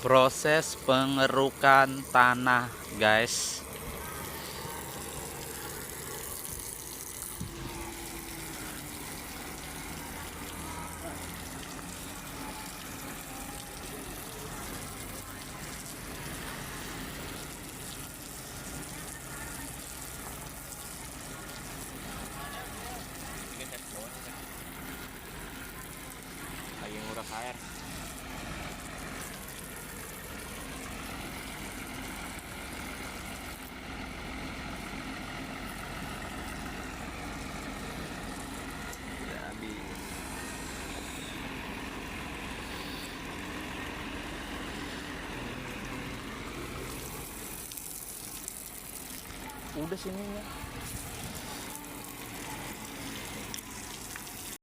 Proses pengerukan tanah, guys. Lagi nguras air. Udah habis. Udah sininya.